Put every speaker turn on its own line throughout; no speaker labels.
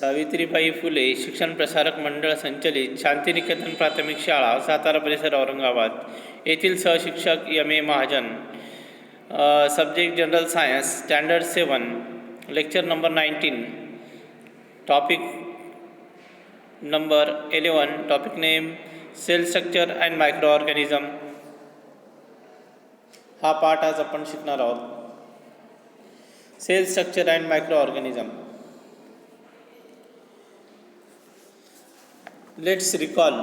सावित्रीबाई फुले शिक्षण प्रसारक मंडळ संचलित शांतिनिकेतन प्राथमिक शाळा सातारा परिसर औरंगाबाद येथील सहशिक्षक M.A. Mahajan. Subject general science standard 7 lecture number 19 topic number 11 topic name cell structure and micro organism. हा पाठ आज आपण शिकणार आहोत. Cell structure and micro organism. Let's recall.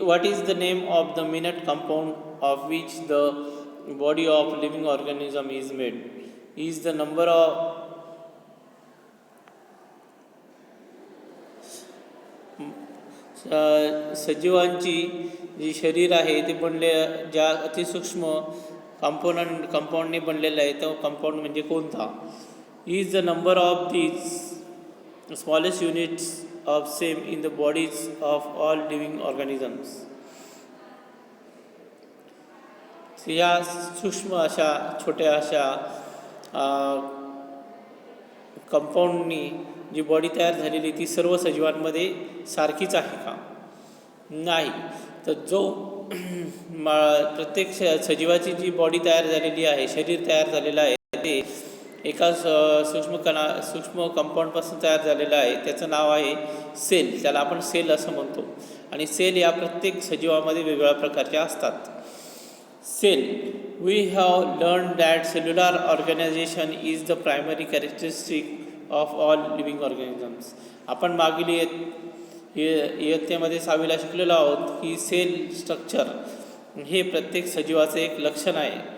What is the name of the minute compound of which the body of living organism is made? Is the number of सजीवांची जी शरीर आहे ते बनले ज्या अतिसूक्ष्म कंपाऊंडने बनलेलं आहे तो कंपाऊंड म्हणजे कोणता? Is the number of these smallest units of same in the bodies of all living organisms. या सूक्ष्म अशा छोट्या अशा कंपाऊंडनी जी बॉडी तयार झालेली ती सर्व सजीवांमध्ये सारखीच आहे का? नाही. तर जो प्रत्येक सजीवाची जी बॉडी तयार झालेली आहे, शरीर तयार झालेलं आहे, ते एका सूक्ष्म कंपाऊंडपासून तयार झालेलं आहे. त्याचं नाव आहे सेल. त्याला आपण सेल असं म्हणतो. आणि सेल या प्रत्येक सजीवामध्ये वेगवेगळ्या प्रकारच्या असतात. Cell. We have learn that cellular organisation is the primary characteristic of all living organisms. आपण मागील इयत्तेमध्ये 6वीला शिकलेलो आहोत की सेल स्ट्रक्चर हे प्रत्येक सजीवाचं एक लक्षण आहे.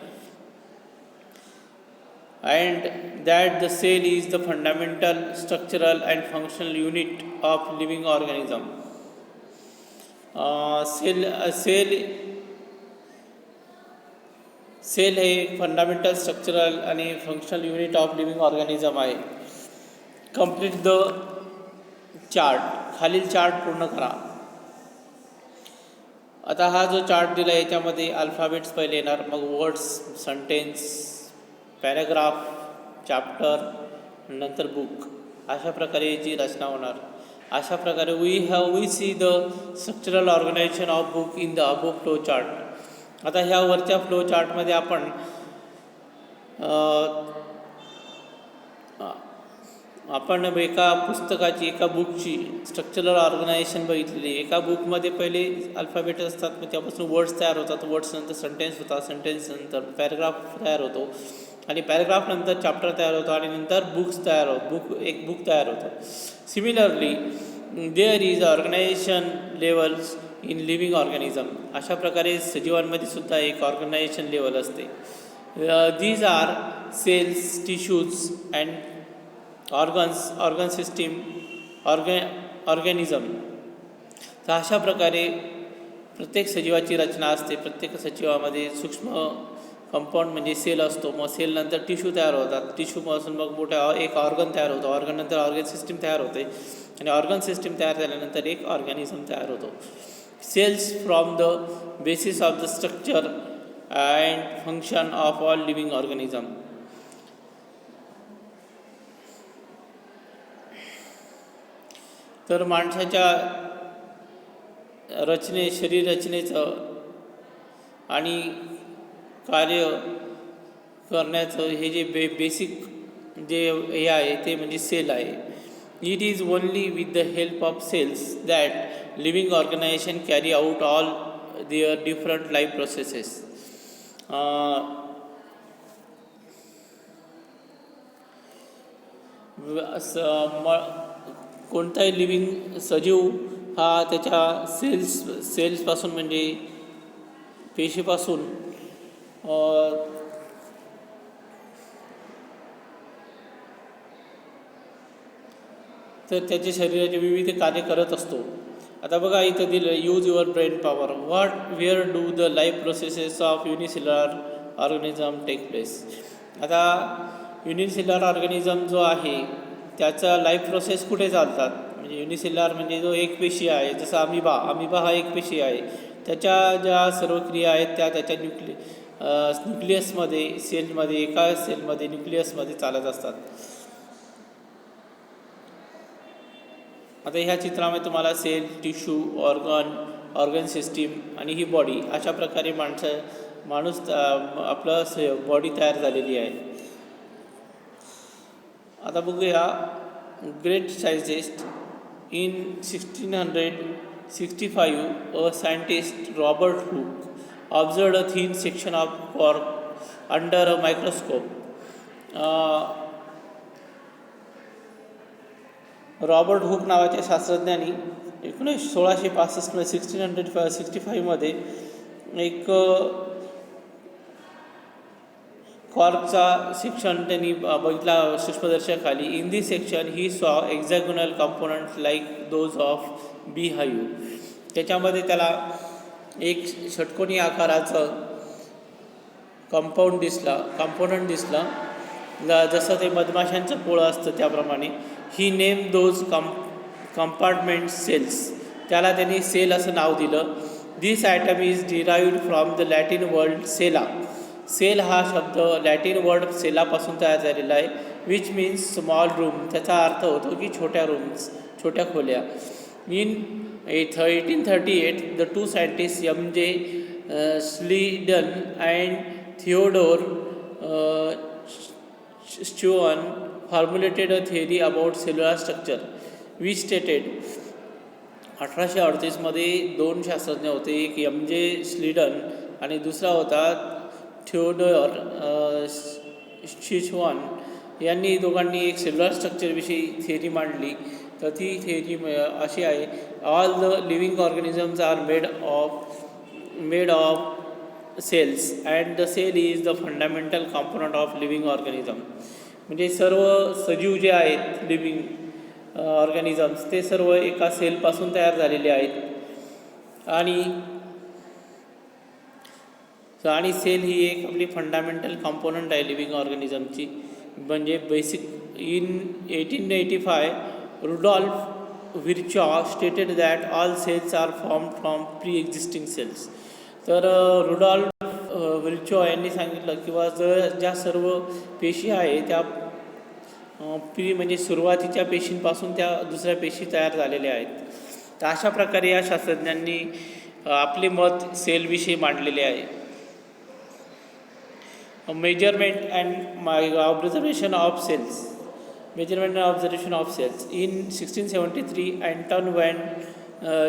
And that the cell is the fundamental structural and functional unit of living organism. Cell हे फंडामेंटल स्ट्रक्चरल आणि functional unit of living organism आहे. Complete the chart. खालील चार्ट पूर्ण करा. आता हा जो चार्ट दिला आहे याच्यामध्ये अल्फाबेट्स पहिले येणार, मग वर्ड्स, सेंटेन्स, पॅराग्राफ, चॅप्टर, नंतर बुक, अशा प्रकारे याची रचना होणार. अशा प्रकारे we see the structural organisation of book in the above flow chart. आता ह्या वरच्या फ्लो चार्टमध्ये आपण एका पुस्तकाची, एका बुकची स्ट्रक्चरल ऑर्गनायझेशन बघितलेली. एका बुकमध्ये पहिले अल्फाबेट असतात, मग त्यापासून वर्ड्स तयार होतात, वर्ड्स नंतर सेंटेन्स होतात, सेंटेन्स नंतर पॅराग्राफ तयार होतो, आणि पॅराग्राफ नंतर चॅप्टर तयार होतो, आणि नंतर एक बुक तयार होतं. Similarly there is organisation levels in living organism. अशा प्रकारे सजीवांमध्ये सुद्धा एक ऑर्गनायझेशन लेवल असते. These are cells, tissues and organ system, organism. तर अशा प्रकारे प्रत्येक सजीवाची रचना असते. प्रत्येक सजीवामध्ये सूक्ष्म कंपाऊंड म्हणजे सेल असतो. मग सेल नंतर टिश्यू तयार होतात, टिश्यूपासून मग मोठा एक ऑर्गन तयार होतो, ऑर्गन नंतर ऑर्गन सिस्टीम तयार होते, आणि ऑर्गन सिस्टीम तयार झाल्यानंतर एक ऑर्गॅनिझम तयार होतो. Cells from the basis of the structure and function of all living organism. तर माणसाच्या शरीर रचनेचं आणि कार्य करण्याचं हे जे बेसिक जे हे आहे ते म्हणजे सेल आहे. It is only with the help of cells that living organisation carry out all their different life processes. कोणताही लिव्हिंग सजीव हा त्याच्या सेल्सपासून म्हणजे पेशीपासून तर त्याच्या शरीराचे विविध कार्य करत असतो. आता बघा इथं दिलं, use your brain power. Where do the life processes of unicellular organism take place. आता युनिसेल्युलर ऑर्गॅनिझम जो आहे त्याचा लाईफ प्रोसेस कुठे चालतात? म्हणजे युनिसेल्युलर म्हणजे जो एक पेशी आहे, जसं अमिबा हा एक पेशी आहे. त्याच्या ज्या सर्व क्रिया आहेत त्या त्याच्या न्यूक्लियसमध्ये सेलमध्ये एका सेलमध्ये न्यूक्लियसमध्ये चालत असतात. आता ह्या चित्रामध्ये तुम्हाला सेल, टिश्यू, ऑर्गन सिस्टीम आणि ही बॉडी अशा प्रकारे माणूस आपलं बॉडी तयार झालेली आहे. आता बघूया great scientist. In 1665 a scientist Robert Hooke observed a thin section of cork under a microscope. Robert Hooke नावाच्या शास्त्रज्ञांनी 1665मध्ये एक कॉर्कचा सेक्शन त्यांनी बघितला सूक्ष्मदर्शकाखाली. In this section he saw hexagonal component like those of bee hive. त्याच्यामध्ये एक षटकोनी आकाराचं component दिसला जसं ते मधमाशांचं पोळं असतं त्याप्रमाणे. He named those compartment cells. त्याला त्यांनी सेल असं नाव दिलं. This item is derived from the Latin word cella. Cell हा शब्द लॅटिन वर्ड सेलापासून तयार झालेला आहे, विच मीन्स स्मॉल रूम. त्याचा अर्थ होतो की छोट्या रूम्स, छोट्या खोल्या. In 1838 the two scientist M.J. Schleiden and Theodor Schwann formulated a theory about cellular structure which stated. 1838मध्ये दोन शास्त्रज्ञ होते, एक M.J. स्लीडन आणि दुसरा होता थिओडोर स्चुअन. यांनी दोघांनी एक सेल्युलर स्ट्रक्चरविषयी थिअरी मांडली. तर ती थिअरी अशी आहे, all the living organisms are made of cells and the cell is the fundamental component of living organism. म्हणजे सर्व सजीव जे आहेत लिव्हिंग ऑर्गॅनिझम्स ते सर्व एका सेलपासून तयार झालेले आहेत. आणि सेल ही एक आपली फंडामेंटल कॉम्पोनंट आहे लिव्हिंग ऑर्गॅनिझमची. म्हणजे basic. In 1885 Rudolf Virchow stated that all cells are formed from pre existing cells. तर रुडॉल्फ व्हिर्चॉ यांनी सांगितलं किंवा ज्या सर्व पेशी आहे त्या म्हणजे सुरुवातीच्या पेशींपासून त्या दुसऱ्या पेशी तयार झालेल्या आहेत. तर अशा प्रकारे या शास्त्रज्ञांनी आपले मत सेलविषयी मांडलेले आहे. Measurement and observation of cells. Measurement and observation of cells. In 1673 Anton van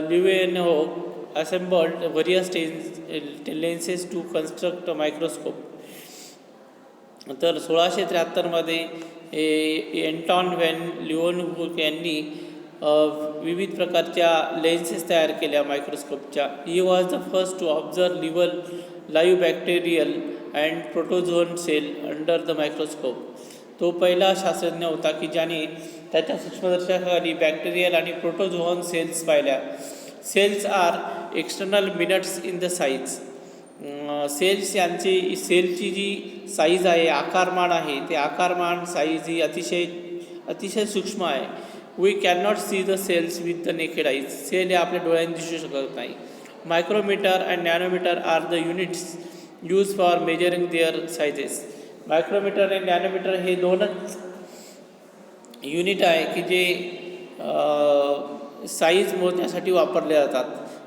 Leeuwenhoek assembled various lenses to construct a microscope. तर 1673मध्ये एंटॉन व्हॅन ल्युएनहोक यांनी विविध प्रकारच्या लेन्सेस तयार केल्या मायक्रोस्कोपच्या. He was the first to observe live bacterial and protozoan cell under the microscope. तो पहिला शास्त्रज्ञ होता की ज्याने त्याच्या सूक्ष्मदर्शकाखाली बॅक्टेरियल आणि प्रोटोझोन सेल्स पाहिल्या. Cells are external minutes in the size. सेलची जी साईज आहे, आकारमान आहे, ते आकारमान साईज ही अतिशय सूक्ष्म आहे. We can not see the cells with the naked eyes. Cell हे आपल्या डोळ्यांनी दिसू शकत नाही. Micrometre and nanometre are the units use for measuring their sizes. Micrometre आणि नॅनोमीटर हे दोनच युनिट आहे की जे साईज मोजण्यासाठी वापरले जातात.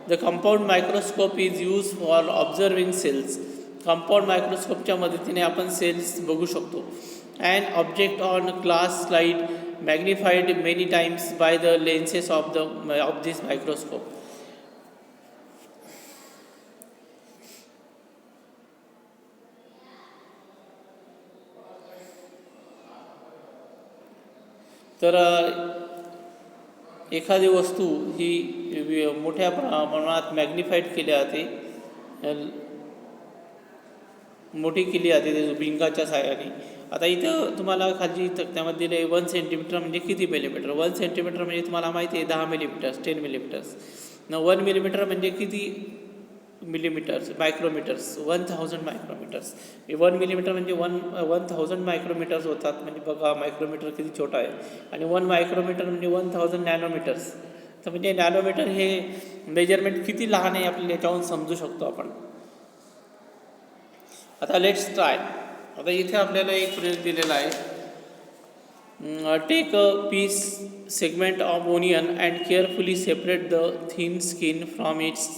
The compound microscope is use for observing cells. Compound मायक्रोस्कोपच्या मदतीने आपण सेल्स बघू शकतो. And object on glass slide magnified many times by the lenses of this microscope. तर एखादी वस्तू ही मोठ्या प्रमाणात मॅग्निफाईड केली जाते, मोठी केली जाते ते भिंगाच्या साहाय्याने. आता इथं तुम्हाला खाली तक्त्यामध्ये दिले 1 सेंटीमीटर म्हणजे किती मिलीमीटर. 1 सेंटीमीटर म्हणजे तुम्हाला माहिती आहे 10 मिलीमीटर्स, 10 मिलीमीटर्स. 1 मिलीमीटर म्हणजे किती मिलीमीटर्स, मायक्रोमीटर्स, 1000 मायक्रोमीटर्स. 1 मिलीमीटर म्हणजे 1000 मायक्रोमीटर्स होतात. म्हणजे बघा मायक्रोमीटर किती छोटा आहे. आणि 1 मायक्रोमीटर म्हणजे 1000 नॅनोमीटर्स. तर म्हणजे नॅनोमीटर हे मेजरमेंट किती लहान आहे आपल्याला याच्यावरून समजू शकतो आपण. आता लेट्स ट्राय. आता इथे आपल्याला एक प्रयोग दिलेला आहे. Take a piece segment of onion and carefully separate the thin skin from its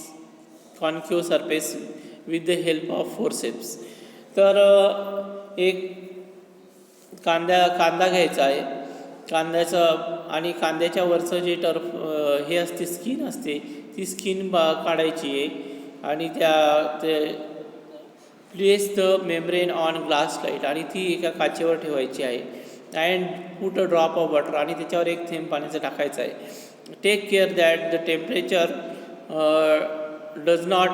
concave surface with the help of forceps. तर एक कांदा घ्यायचा आहे. कांद्याचं आणि कांद्याच्या वरचं जे हे असते, स्किन असते, ती स्किन काढायची आहे. आणि ते place the membrane on glass slide, आणि ती एका काचेवर ठेवायची आहे. And put a drop of butter, आणि त्याच्यावर एक थेंब पाण्याचं टाकायचं आहे. Take care that the temperature does not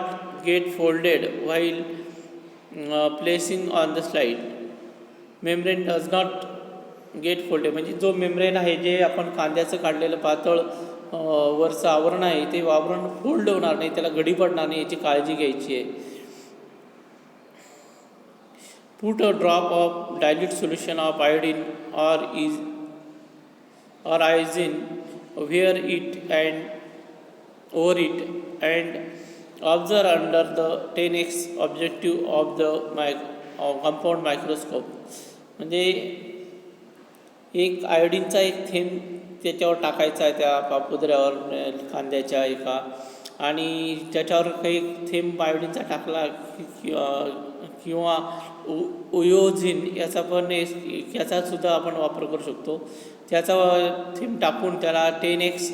get folded while placing on the slide. Membrane does not get folded म्हणजे जो मेम्ब्रेन आहे, जे आपण कांद्याचं काढलेलं पातळ वरचं आवरण आहे, ते आवरण फोल्ड होणार नाही, त्याला घडी पडणार नाही, याची काळजी घ्यायची आहे. Put a drop of dilute solution of iodine or iodine over it and observe under the 10x objective of the compound microscope. म्हणजे एक आयोडीनचा एक थेंब त्याच्यावर टाकायचा आहे, त्या पापुद्र्यावर कांद्याच्या एका, आणि त्याच्यावर काही थेंब आयोडीनचा टाकला किंवा ओयोझिन याचासुद्धा आपण वापर करू शकतो. त्याचा थेंब टाकून त्याला 10x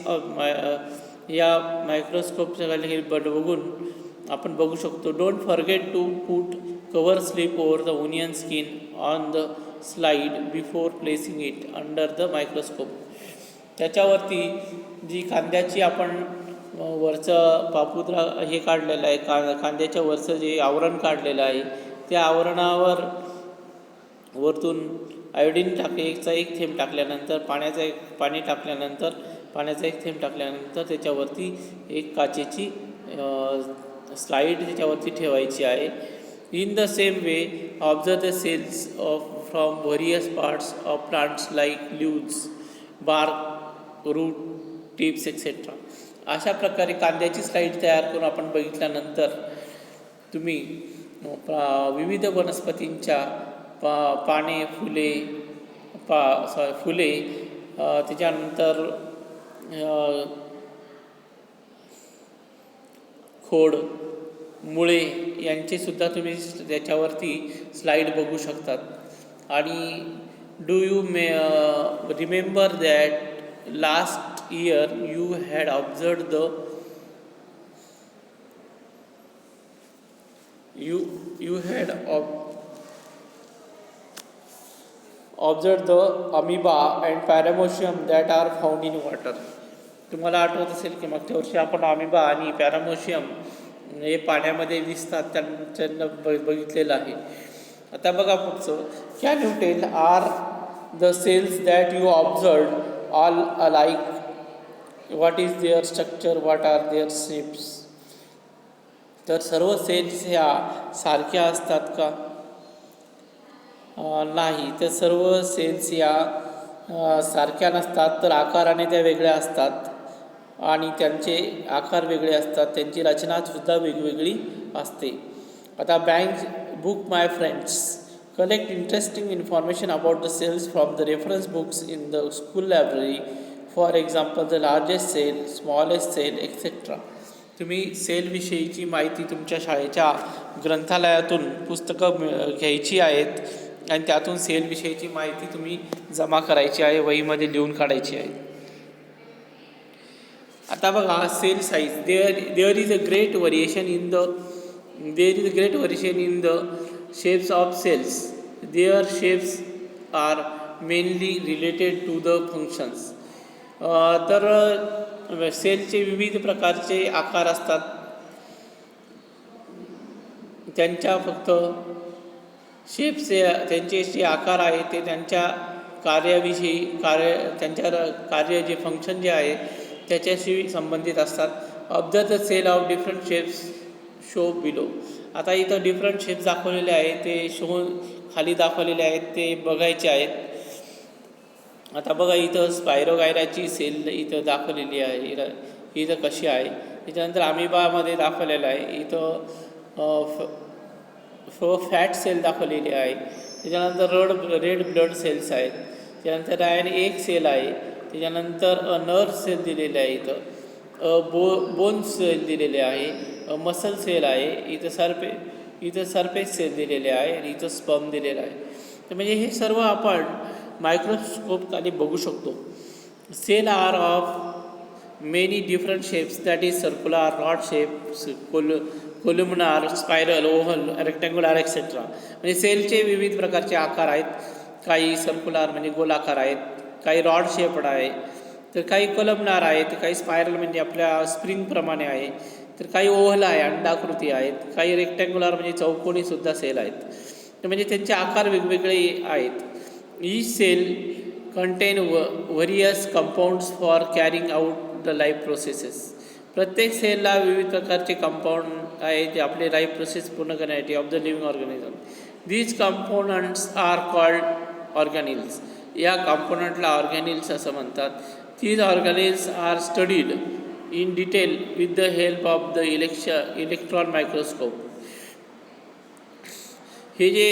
या मायक्रोस्कोपच्या खाली बघून आपण बघू शकतो. Don't forget to put cover slip over the onion skin on the slide before placing it under the microscope. त्याच्यावरती जी कांद्याची आपण वरचं पापुद्रा हे काढलेलं आहे, कांद्याच्या वरचं जे आवरण काढलेलं आहे, त्या आवरणावर वरतून आयोडीन एक थेंब टाकल्यानंतर पाणी टाकल्यानंतर पाण्याचा एक थेंब टाकल्यानंतर त्याच्यावरती एक काचेची स्लाईड त्याच्यावरती ठेवायची आहे. In the same way observe the cells from various parts of plants like leaves, bark, root, tips etcetera. अशा प्रकारे कांद्याची स्लाईड तयार करून आपण बघितल्यानंतर तुम्ही विविध वनस्पतींच्या पाने, फुले, त्याच्यानंतर खोड, मुळे यांचेसुद्धा तुम्ही त्याच्यावरती स्लाईड बघू शकतात. आणि do you remember that last year you had observed the amoeba and paramecium that are found in water. तुम्हाला आठवत असेल की मागच्या वर्षी आपण अमिबा आणि पॅरामोशियम हे पाण्यामध्ये दिसतात त्यांना बघितलेलं आहे. आता बघा पुढचं. Can you tell are the cells that you observed all alike? What is their structure? What are their shapes? तर सर्व सेल्स ह्या सारख्या असतात का? नाही. तर सर्व सेल्स या सारख्या नसतात, तर आकाराने त्या वेगळ्या असतात आणि त्यांचे आकार वेगळे असतात, त्यांची रचनासुद्धा वेगवेगळी असते. आता book my friends collect interesting information about the cells from the reference books in the school library. For example the largest cell, smallest cell etcetera. तुम्ही सेलविषयीची माहिती तुमच्या शाळेच्या ग्रंथालयातून पुस्तकं घ्यायची आहेत आणि त्यातून सेलविषयीची माहिती तुम्ही जमा करायची आहे, वहीमध्ये लिहून काढायची आहे. आता बघा cell size. There is a great variation in the shapes of cells. Their shapes are mainly related to the functions. तर सेलचे विविध प्रकारचे आकार असतात, त्यांच्या फक्त त्यांचे जे आकार आहे ते त्यांच्या त्यांच्या कार्य जे फंक्शन जे आहे त्याच्याशी संबंधित असतात. Observe the cell of different shapes show below. आता इथं डिफरंट शेप्स दाखवलेले आहेत, ते खाली दाखवलेले आहेत, ते बघायचे आहेत. आता बघा इथं स्पायरोगायराची सेल इथं दाखवलेली आहे, इथं कशी आहे. त्याच्यानंतर अमिबामध्ये दाखवलेलं आहे. इथं फॅट सेल दाखवलेली आहे. त्याच्यानंतर रेड ब्लड सेल्स आहेत. त्यानंतर आयन एक सेल आहे. त्याच्यानंतर नर्व सेल दिलेले आहे. इथं बोन सेल दिलेले आहे. मसल सेल आहे. इथं सरफेस सेल दिलेले आहे आणि इथं स्पर्म दिलेला आहे. तर म्हणजे हे सर्व आपण मायक्रोस्कोप खाली बघू शकतो. Cell are of many different shapes, that is circular, rod shape, columnar, spiral, oval, rectangular etcetera. म्हणजे सेलचे विविध प्रकारचे आकार आहेत. काही सर्क्युलर म्हणजे गोलाकार आहेत, काही रॉड शेपड आहे, तर काही कोलमनार आहेत, काही स्पायरल म्हणजे आपल्या स्प्रिंगप्रमाणे आहे, तर काही ओव्हल आहे, अंडाकृती आहेत, काही रेक्टँग्युलर म्हणजे चौकोनीसुद्धा सेल आहेत. तर म्हणजे त्यांचे आकार वेगवेगळे आहेत. Each cell contain various compounds for carrying out the life processes. प्रत्येक सेलला विविध प्रकारचे कंपाऊंड आहेत जे आपले लाईफ प्रोसेस पूर्ण करण्यासाठी of the living organism. These components are called organelles. या कंपोनंटला ऑर्गॅनिल्स असं म्हणतात. These organelles are studied in detail with the help of the electron microscope. हे जे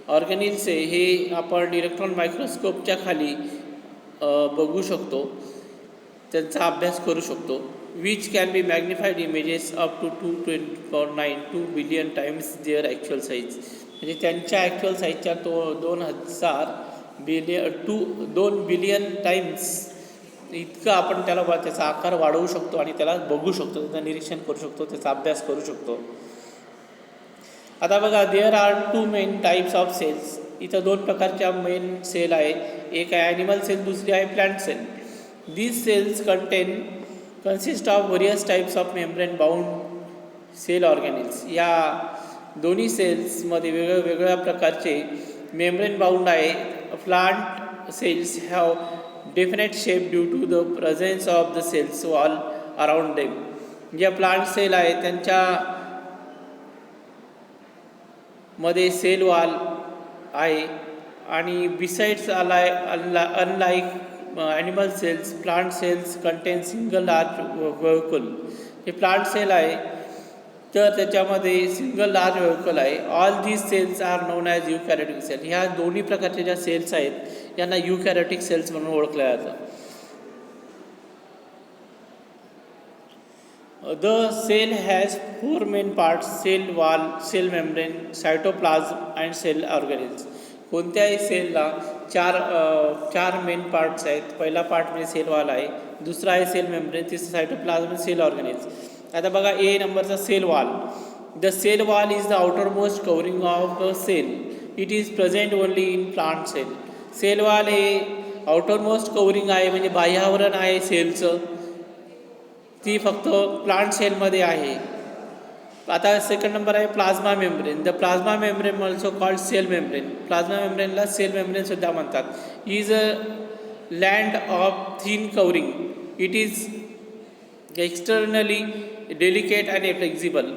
ऑर्गॅनिल्स आहे हे आपण इलेक्ट्रॉन मायक्रोस्कोपच्या खाली बघू शकतो, त्यांचा अभ्यास करू शकतो. Which can be magnified images up to 2 billion times their actual size. म्हणजे त्यांच्या ॲक्च्युअल साईजच्या 2 बिलियन टाइम्स इतकं आपण त्याचा आकार वाढवू शकतो आणि त्याला बघू शकतो, त्याचं निरीक्षण करू शकतो, त्याचा अभ्यास करू शकतो. आता बघा, there are 2 main types of cells. इथं 2 प्रकारच्या मेन सेल आहे. एक आहे ॲनिमल सेल, दुसरी आहे plant cell. These cells consist of various types of membrane bound cell organelles. या दोन्ही सेल्समध्ये वेगवेगळ्या प्रकारचे मेम्ब्रेन बाउंड आहे. Plant cells have definite shape due to the presence of the cells wall around them. ज्या plant cell आहे त्यांच्या मध्ये सेल वॉल आहे आणि besides unlike animal cells, plant cells contain single large vehicle. हे plant cell आहे तर त्याच्यामध्ये सिंगल लार्ज व्हेहिकल आहे. All these cells are known as eukaryotic cell. ह्या दोन्ही प्रकारच्या ज्या सेल्स आहेत यांना युकॅरियोटिक सेल्स म्हणून ओळखलं जातं. The cell has 4 main parts: cell wall, cell membrane, cytoplasm and cell organelles. कोणत्याही सेलला चार मेन पार्ट्स आहेत. पहिला पार्ट म्हणजे सेल वॉल आहे, दुसरा आहे सेल मेम्ब्रेन, तिसरा सायटोप्लाझम आणि सेल ऑर्गॅनिल्स. आता बघा, ए नंबरचा cell wall. The cell wall is the outermost covering of the cell. It is present only in plant cell. Cell wall हे आउटर मोस्ट कवरिंग आहे, म्हणजे बाह्यावरण आहे सेलचं, ती फक्त प्लांट सेलमध्ये आहे. आता सेकंड नंबर आहे plasma membrane. The plasma membrane also called cell membrane. Plasma मेम्ब्रेनला सेल मेम्ब्रेनसुद्धा म्हणतात. Is a land of thin covering. It is externally delicate आणि फ्लेक्झिबल.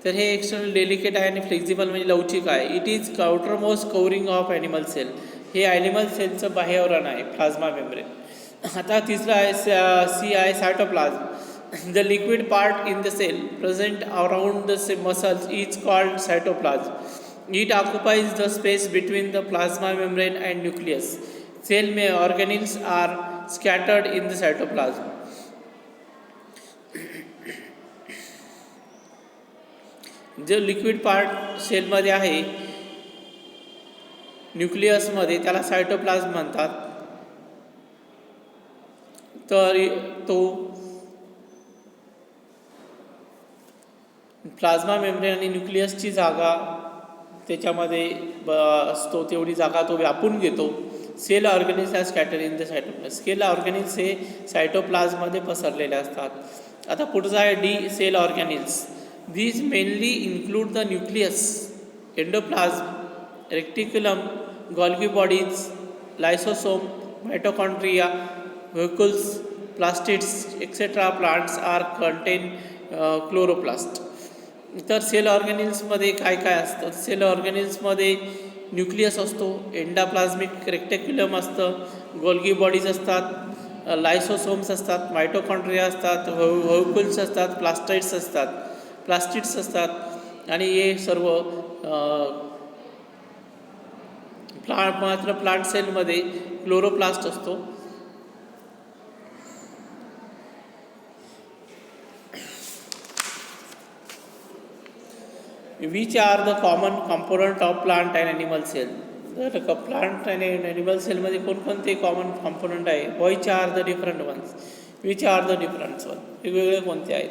तर हे एक्सटर्नल डेलिकेट आहे आणि फ्लेक्झिबल म्हणजे लवचिक आहे. It is outermost covering of animal cell. हे ॲनिमल सेलचं बाह्यावरण आहे प्लाझ्मा मेम्ब्रेन. आता तिसरा आहे सी आहे cytoplasm. The liquid part in the cell present around the muscles is called cytoplasm. It occupies the space between the plasma membrane and nucleus. Cell organelles are scattered in the cytoplasm. जो liquid part सेलमध्ये आहे न्यूक्लियसमध्ये त्याला cytoplasm म्हणतात. तर तो plasma membrane आणि न्यूक्लियसची जागा त्याच्यामध्ये असतो, तेवढी जागा तो व्यापून घेतो. Cell organelles are scatter in the cytoplasm. Cell organelles हे सायटोप्लाझममध्ये पसरलेले असतात. आता पुढचा आहे D, cell organelles. These mainly include the nucleus, endoplasm, reticulum, Golgi bodies, lysosome, mitochondria, vehicles, plastids etcetera. Plants are contain chloroplast. तर सेल ऑर्गॅनिल्समध्ये काय काय असतं? सेल ऑर्गॅनिल्समध्ये न्यूक्लियस असतो, एंडाप्लाझमिक रेक्टिक्युलम असतं, गोल्गी बॉडीज असतात, लायसोसोम्स असतात, मायटोकॉन्ड्रिया असतात, व्हेहिकल्स असतात, प्लास्टिड्स असतात. आणि हे सर्व प्लांट सेलमध्ये क्लोरोप्लास्ट असतो. Which are the common component of plant and animal cell. तर प्लांट आणि ॲनिमल सेलमध्ये कोणकोणते कॉमन कंपोनंट आहे. Which are the different ones. Which are the different one. वेगवेगळे कोणते आहेत.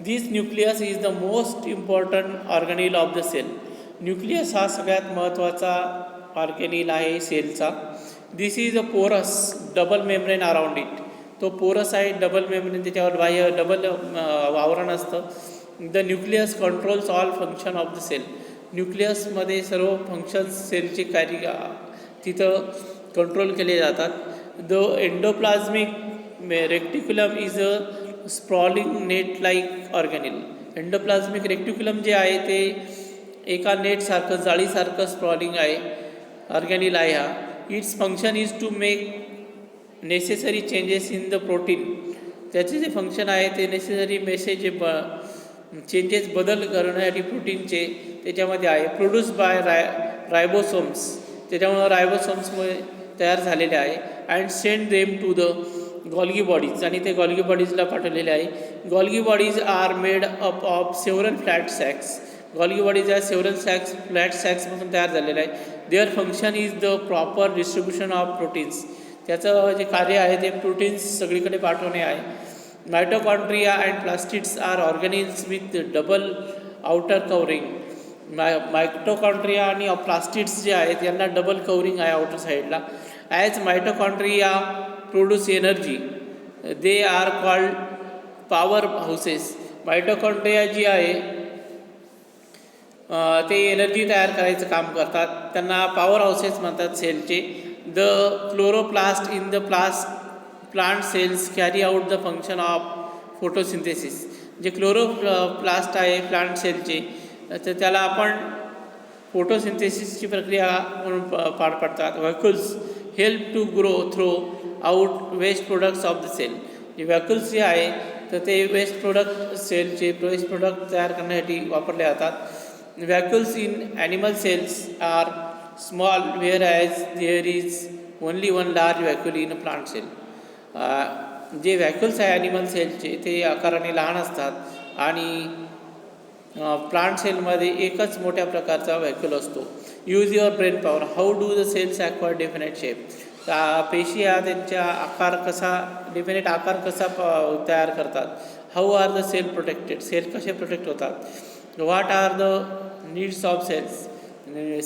This nucleus is the most important organelle of the cell. Nucleus हा सगळ्यात महत्त्वाचा ऑर्गॅनिल आहे सेलचा. दिस इज अ पोरस डबल मेम्ब्रेन अराउंड इट. तो पोरस आहे, डबल मेम्ब्रेन, त्याच्यावर बाह्य डबल आवरण असतं. The nucleus controls all function of the cell. न्यूक्लियसमध्ये सर्व फंक्शन्स सेलचे कार्य तिथं कंट्रोल केले जातात. The endoplasmic reticulum is a sprawling net like organelle. Endoplasmic reticulum जे आहे ते एका नेटसारखं, जाळीसारखं स्प्रॉलिंग आहे, ऑर्गॅनिल आहे हा. Its function is to make necessary changes in the protein. त्याचे जे फंक्शन आहे ते नेसेसरी चेंजेस बदल करण्यासाठी प्रोटीनचे त्याच्यामध्ये आहे. Produce by ribosomes. त्याच्यामुळं रायबोसोम्समुळे तयार झालेले आहे. And send them to the Golgi bodies. आणि ते गॉल्गी बॉडीजला पाठवलेले आहे. Golgi bodies are made up of several flat sacs. Golgi bodies या सेव्हरल फ्लॅट सॅक्सपासून तयार झालेलं आहे. Their function is the proper distribution of proteins. त्याचं जे कार्य आहे ते प्रोटीन्स सगळीकडे पाठवणे आहे. Mitochondria and plastids are organelles with double outer covering. Mitochondria आणि प्लास्टिड्स जे आहेत यांना डबल कवरिंग आहे आउटर साईडला. As mitochondria produce energy they are called power houses. Mitochondria जी आहे ते एनर्जी तयार करायचं काम करतात, त्यांना पॉवर हाऊसेस म्हणतात सेलचे. The chloroplast in the plant cells carry out the function of photosynthesis. जे क्लोरोप्लास्ट आहे प्लांट सेलचे, तर त्याला आपण फोटोसिंथेसिसची प्रक्रिया म्हणून पार पडतात. Vacuoles help to grow throw out waste products of the cell. जे व्हॅक्युल्स जे आहे तर ते वेस्ट प्रोडक्ट सेलचे वेस्ट प्रोडक्ट तयार करण्यासाठी वापरले जातात. Vacuoles in animal cells are small whereas there is only one large vacuole in a plant cell. जे व्हॅक्युल्स आहे ॲनिमल सेलचे ते आकाराने लहान असतात आणि प्लांट सेलमध्ये एकच मोठ्या प्रकारचा व्हॅक्युल असतो. Use your brain power. How do the cells acquire definite shape. पेशी हा त्यांच्या डेफिनेट आकार कसा तयार करतात. How are the cell protected. Cell कसे प्रोटेक्ट होतात. What are the needs of cells.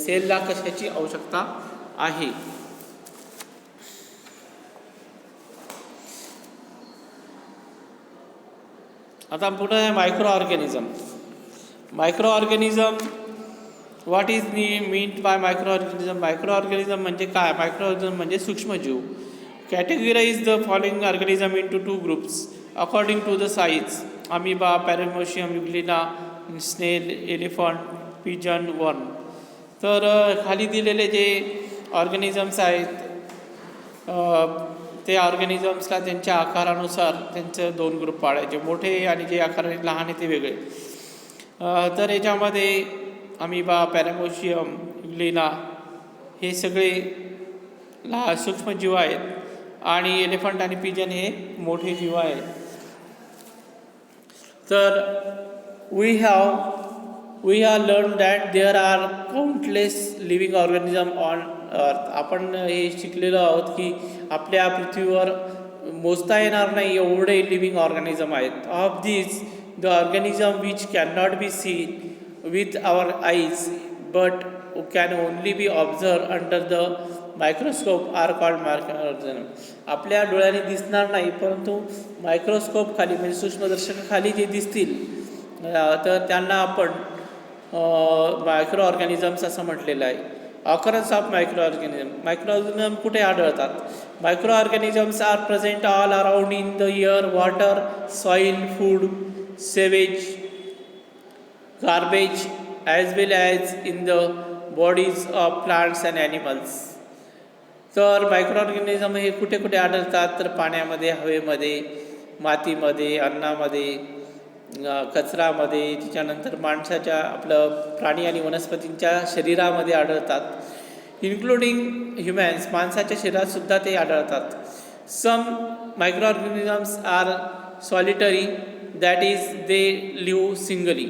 सेलला कशाची आवश्यकता आहे. आता पुढे आहे micro organism. Micro organism what is meant by micro organism. Micro organism म्हणजे काय. मायक्रो ऑर्गॅनिझम म्हणजे सूक्ष्मजीव. Categorize the following organism into 2 groups according to the size. Amoeba, paramecium, euglena, snail, elephant, pigeon, वर्म. तर खाली दिलेले जे organisms आहेत ते ऑर्गॅनिझम्सला त्यांच्या आकारानुसार त्यांचं 2 ग्रुप पाडायचे. मोठे आणि जे आकाराने लहान आहे ते वेगळे. तर याच्यामध्ये अमिबा, पॅरामोशियम, युग्लिना हे सगळे सूक्ष्मजीव आहेत आणि एलिफंट आणि पिजन हे मोठे जीव आहेत. तर we have learn that there are countless living organism on earth. आपण हे शिकलेलो आहोत की आपल्या पृथ्वीवर मोजता येणार नाही एवढे लिव्हिंग ऑर्गॅनिझम आहेत. Of this the organism which can not be seen with our eyes but can only be observe under the microscope are called micro organism. आपल्या डोळ्याने दिसणार नाही परंतु मायक्रोस्कोप खाली म्हणजे सूक्ष्मदर्शकाखाली जे दिसतील तर त्यांना आपण मायक्रो ऑर्गॅनिझम्स असं म्हटलेलं आहे. Occurrence of micro organism. Micro organism कुठे आढळतात. Micro organisms are present all around in the air, water, soil, food, sewage, garbage as well as in the bodies of plants and animals. तर micro organism हे कुठे कुठे आढळतात तर पाण्यामध्ये, हवेमध्ये, मातीमध्ये, अन्नामध्ये, कचरामध्ये, त्याच्यानंतर माणसाच्या आपलं प्राणी आणि वनस्पतींच्या शरीरामध्ये आढळतात, इन्क्लुडिंग ह्युमन्स, माणसाच्या शरीरातसुद्धा ते आढळतात. Some micro organisms are solitary, that is they live singly.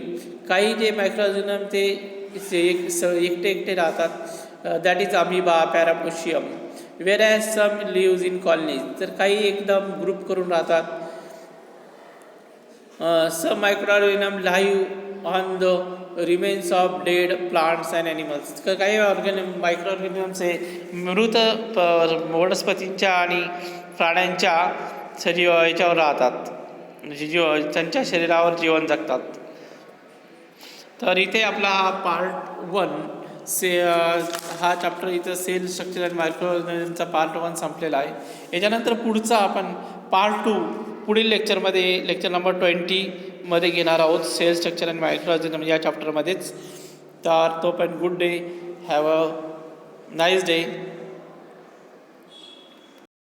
काही जे मायक्रो ऑर्गॅनिझम ते एकटे एकटे राहतात, that is amoeba, paramecium. Whereas some lives in colonies, तर काही एकदम ग्रुप करून राहतात. Some micro organism live on the remains of dead plants and animals. काही मायक्रो ऑर्गॅनिझम्स हे मृत वनस्पतींच्या आणि प्राण्यांच्या याच्यावर राहतात, त्यांच्या शरीरावर जीवन जगतात. तर इथे आपला हा पार्ट 1 हा चॅप्टर इथं सेल स्ट्रक्चर अँड मायक्रो ऑर्गॅनिझमचा पार्ट 1 संपलेला आहे. याच्यानंतर पुढचा आपण पार्ट 2 पुढील लेक्चरमध्ये, लेक्चर नंबर 20 मध्ये घेणार आहोत, cell structure and micro organism या चॅप्टरमध्येच. तर तोपर्यंत good day, have a nice day.